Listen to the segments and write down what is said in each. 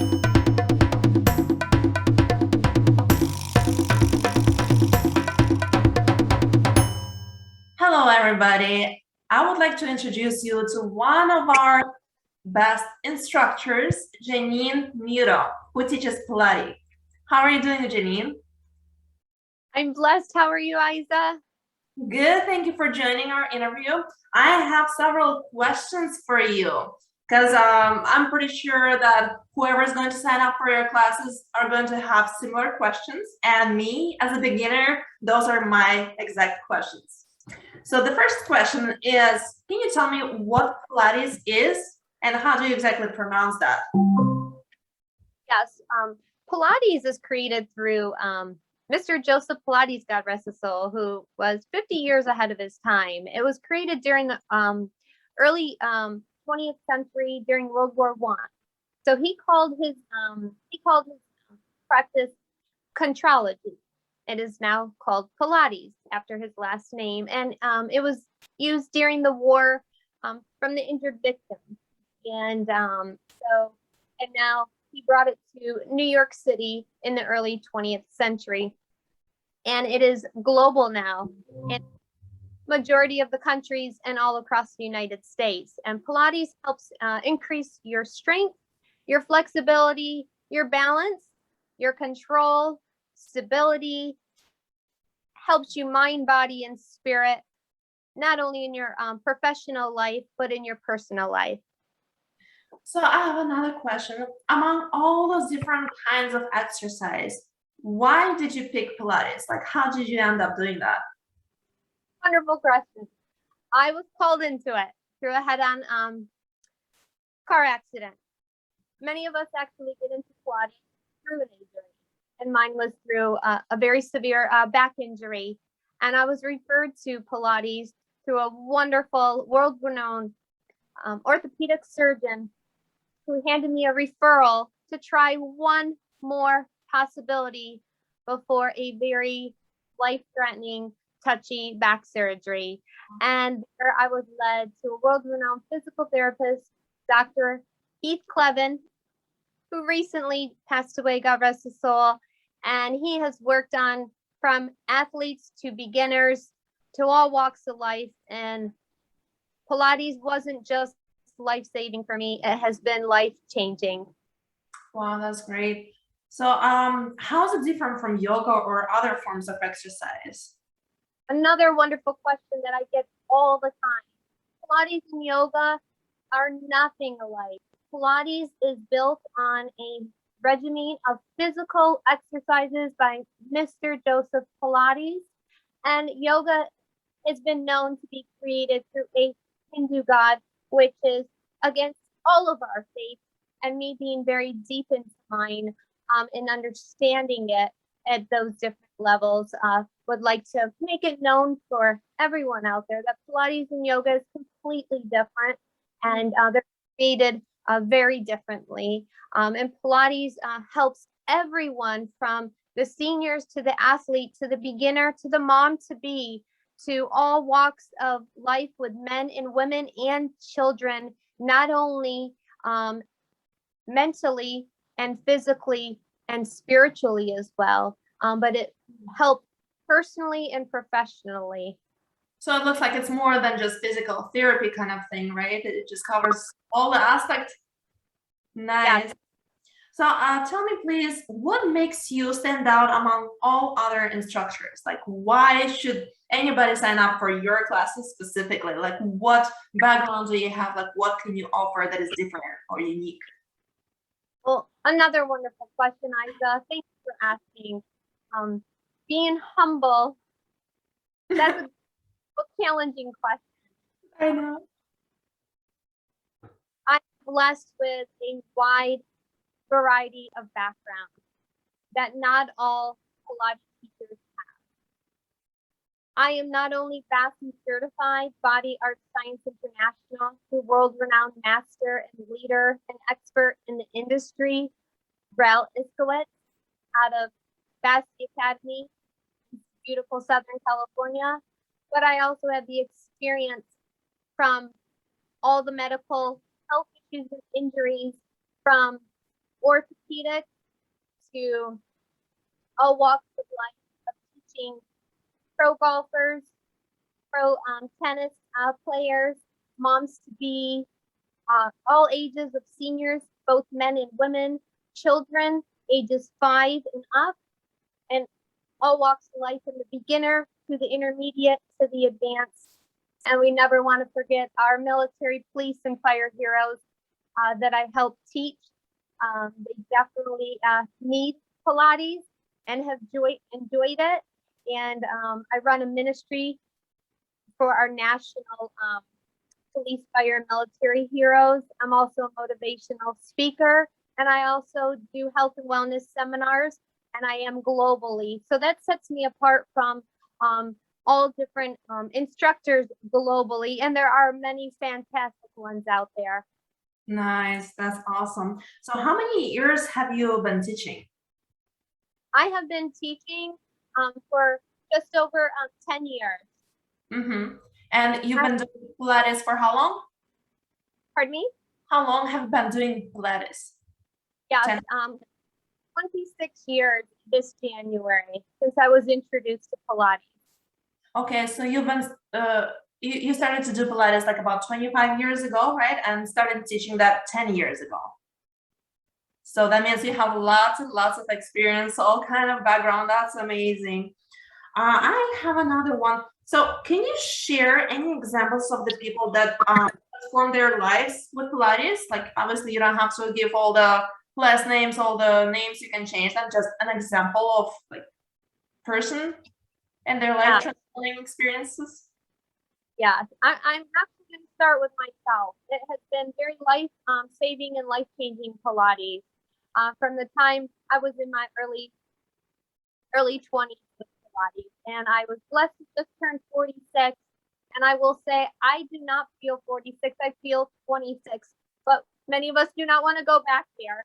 Hello, everybody. I would like to introduce you to one of our best instructors, Janeen Muto, who teaches Pilates. How are you doing, Janeen? I'm blessed. How are you, Isa? Good. Thank you for joining our interview. I have several questions for you because I'm pretty sure that whoever is going to sign up for your classes are going to have similar questions. And me, as a beginner, those are my exact questions. So the first question is, can you tell me what Pilates is and how do you exactly pronounce that? Yes, Pilates is created through Mr. Joseph Pilates, God rest his soul, who was 50 years ahead of his time. It was created during the early 20th century during World War I. So he called his practice contrology. It is now called Pilates after his last name, and it was used during the war from the injured victims, and now he brought it to New York City in the early 20th century, and it is global now in majority of the countries and all across the United States. And Pilates helps increase your strength, your flexibility, your balance, your control, stability, helps you mind, body, and spirit, not only in your professional life, but in your personal life. So I have another question. Among all those different kinds of exercise, why did you pick Pilates? Like, how did you end up doing that? Wonderful question. I was called into it through a head-on car accident. Many of us actually get into Pilates through an injury, and mine was through a very severe back injury. And I was referred to Pilates through a wonderful, world-renowned orthopedic surgeon who handed me a referral to try one more possibility before a very life-threatening, touchy back surgery. And there I was led to a world-renowned physical therapist, Dr. Keith Clevin, who recently passed away, God rest his soul. And he has worked on from athletes to beginners to all walks of life. And Pilates wasn't just life-saving for me, it has been life-changing. Wow, that's great. So how is it different from yoga or other forms of exercise? Another wonderful question that I get all the time. Pilates and yoga are nothing alike. Pilates is built on a regimen of physical exercises by Mr. Joseph Pilates, and yoga has been known to be created through a Hindu god, which is against all of our faiths, and me being very deep into mine and understanding it at those different levels, would like to make it known for everyone out there that Pilates and yoga is completely different, and they're created very differently. And Pilates helps everyone from the seniors to the athlete to the beginner to the mom to be, to all walks of life with men and women and children, not only mentally and physically and spiritually as well, but it helps personally and professionally. So it looks like it's more than just physical therapy kind of thing, right? It just covers all the aspects. Nice. Yeah. So tell me, please, what makes you stand out among all other instructors? Like, why should anybody sign up for your classes specifically? Like, what background do you have? Like, what can you offer that is different or unique? Well, another wonderful question, Isa. Thank you for asking. Being humble, that's a challenging question. I know. I'm blessed with a wide variety of backgrounds that not all Pilates teachers have. I am not only BASI certified, Body Art Science International, the world-renowned master and leader and expert in the industry, Rel Iskowitz, out of BASI Academy, beautiful Southern California, but I also have the experience from all the medical health issues and injuries, from orthopedics to all walks of life of teaching pro golfers, pro tennis players, moms to be, all ages of seniors, both men and women, children ages 5 and up, and all walks of life from the beginner to the intermediate to the advanced. And we never want to forget our military, police, and fire heroes that I help teach. They definitely need Pilates and have enjoyed it. And I run a ministry for our national police, fire, and military heroes. I'm also a motivational speaker, and I also do health and wellness seminars, and I am globally. So that sets me apart from all different instructors globally, and there are many fantastic ones out there. Nice, that's awesome. So how many years have you been teaching? I have been teaching for just over 10 years. Mm-hmm. And you've been doing Pilates for how long? Pardon me? How long have you been doing Pilates? Yes, 26 years this January since I was introduced to Pilates. Okay, so you've been you started to do Pilates like about 25 years ago, right? And started teaching that 10 years ago. So that means you have lots and lots of experience, all kind of background. That's amazing. I have another one. So can you share any examples of the people that transform their lives with Pilates? Like obviously you don't have to give all the last names, all the names, you can change them. Just an example of like person and their life transforming experiences. Yeah, I'm actually going to start with myself. It has been very life saving and life changing Pilates. From the time I was in my early 20s with Pilates, and I was blessed to just turn 46. And I will say, I do not feel 46. I feel 26. But many of us do not want to go back there.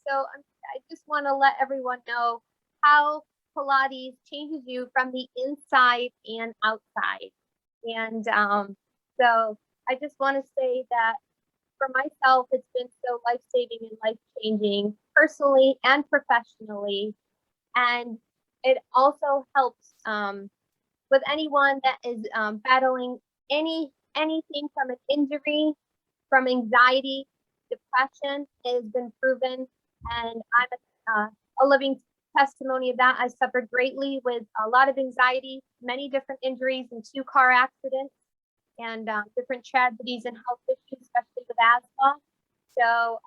So I just want to let everyone know how Pilates changes you from the inside and outside. And so I just want to say that for myself, it's been so life-saving and life-changing personally and professionally. And it also helps with anyone that is battling anything from an injury, from anxiety, depression. It has been proven, and I'm a living testimony of that. I suffered greatly with a lot of anxiety, many different injuries, and 2 car accidents, and different tragedies and health issues, especially with asthma. So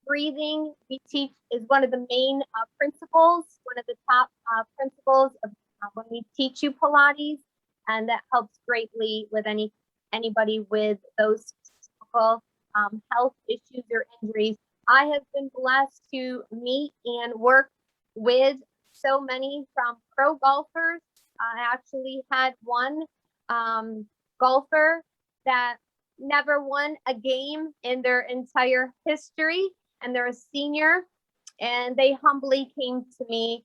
breathing, we teach, is one of the main principles, one of the top principles of when we teach you Pilates, and that helps greatly with anybody with those typical health issues or injuries. I have been blessed to meet and work with so many from pro golfers. I actually had one golfer that never won a game in their entire history, and they're a senior, and they humbly came to me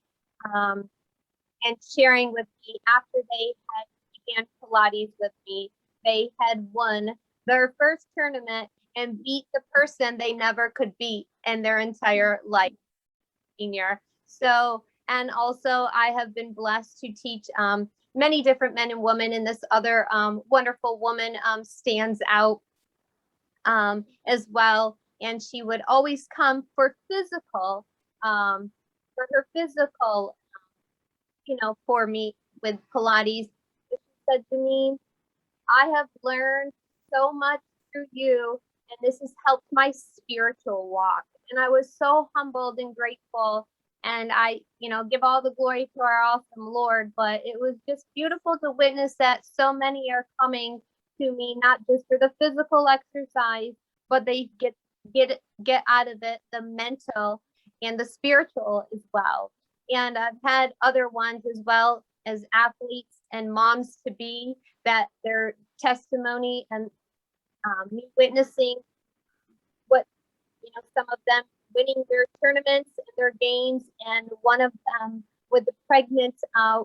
and sharing with me after they had began Pilates with me. They had won their first tournament and beat the person they never could beat in their entire life, senior. So, and also I have been blessed to teach many different men and women, and this other wonderful woman stands out as well. And she would always come for physical, for her physical, for me with Pilates. She said, Janeen, I have learned so much through you, and this has helped my spiritual walk. And I was so humbled and grateful. And I, give all the glory to our awesome Lord. But it was just beautiful to witness that so many are coming to me, not just for the physical exercise, but they get out of it the mental and the spiritual as well. And I've had other ones as well as athletes and moms to be, that their testimony and me witnessing what, some of them winning their tournaments and their games. And one of them with the pregnant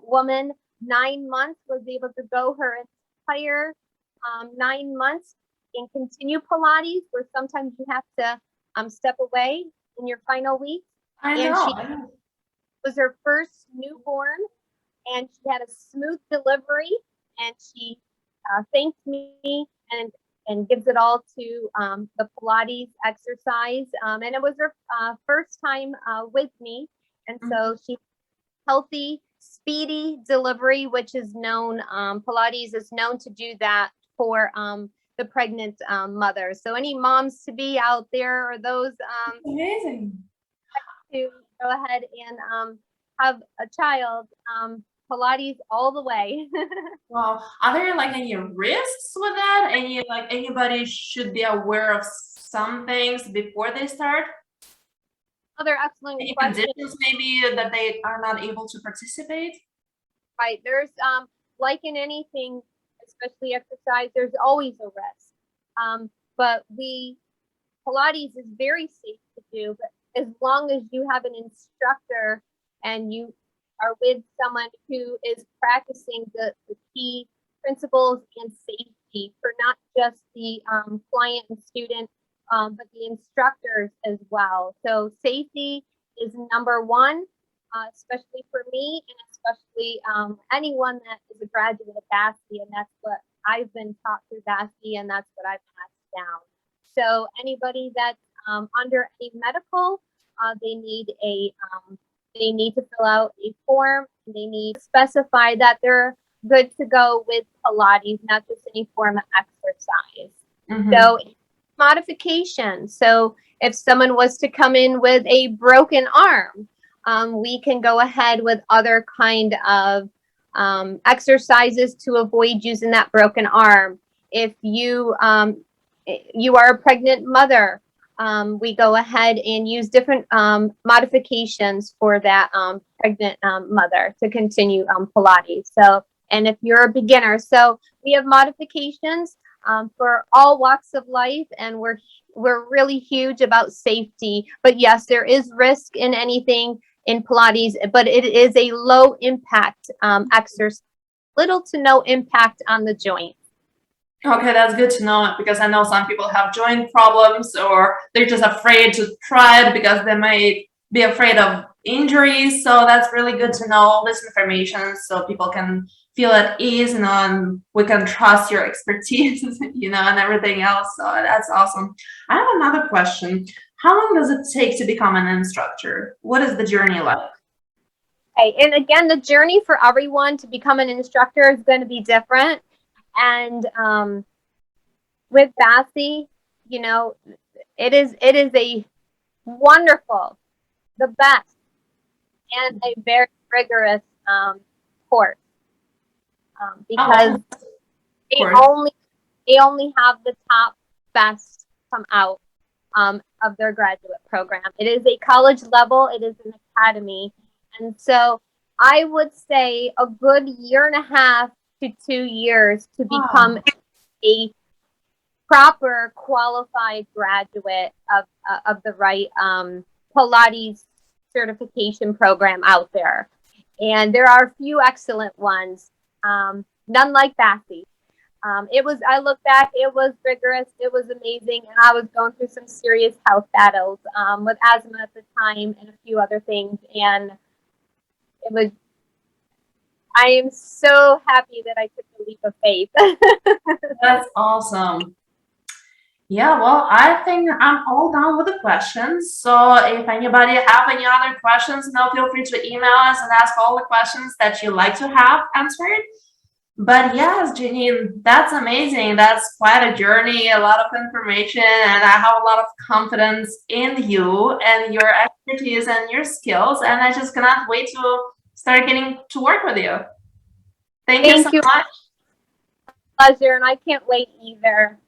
woman, 9 months, was able to go her entire 9 months and continue Pilates, where sometimes you have to step away in your final week. I And know. she was her first newborn, and she had a smooth delivery, and she thanked me and gives it all to the Pilates exercise. And it was her first time with me. And so she healthy, speedy delivery, which is known, Pilates is known to do that for the pregnant mother. So any moms to be out there, or those Amazing. to go ahead and have a child, Pilates all the way. Wow. Are there like any risks with that? Any like anybody should be aware of some things before they start? Other excellent Any question. conditions maybe that they are not able to participate? Right. There's like in anything, especially exercise, there's always a risk. But Pilates is very safe to do, but as long as you have an instructor and you are with someone who is practicing the key principles and safety for not just the client and student, but the instructors as well. So safety is number one, especially for me, and especially anyone that is a graduate of BASI, and that's what I've been taught through BASI, and that's what I've passed down. So anybody that's under a medical, they need to fill out a form. They need to specify that they're good to go with Pilates, not just any form of exercise. So modification. So if someone was to come in with a broken arm, we can go ahead with other kind of exercises to avoid using that broken arm. If you are a pregnant mother, we go ahead and use different modifications for that pregnant mother to continue Pilates. So, and if you're a beginner, so we have modifications for all walks of life, and we're really huge about safety. But yes, there is risk in anything in Pilates, but it is a low impact exercise, little to no impact on the joint. Okay, that's good to know, because I know some people have joint problems, or they're just afraid to try it because they might be afraid of injuries. So that's really good to know all this information so people can feel at ease, and we can trust your expertise, and everything else. So that's awesome. I have another question. How long does it take to become an instructor? What is the journey like? Okay, and again, the journey for everyone to become an instructor is going to be different. And with BASI, it is a wonderful, the best, and a very rigorous course, because they only have the top best come out of their graduate program. It is a college level. It is an academy, and so I would say a good year and a half to 2 years to become a proper qualified graduate of the right Pilates certification program out there. And there are a few excellent ones, none like BASI. I look back, it was rigorous, it was amazing, and I was going through some serious health battles with asthma at the time and a few other things, and I am so happy that I took the leap of faith. That's awesome. Yeah, well, I think I'm all done with the questions. So if anybody have any other questions, feel free to email us and ask all the questions that you like to have answered. But yes, Janeen, that's amazing. That's quite a journey, a lot of information, and I have a lot of confidence in you and your expertise and your skills. And I just cannot wait to start getting to work with you. Thank you so much. Pleasure, and I can't wait either.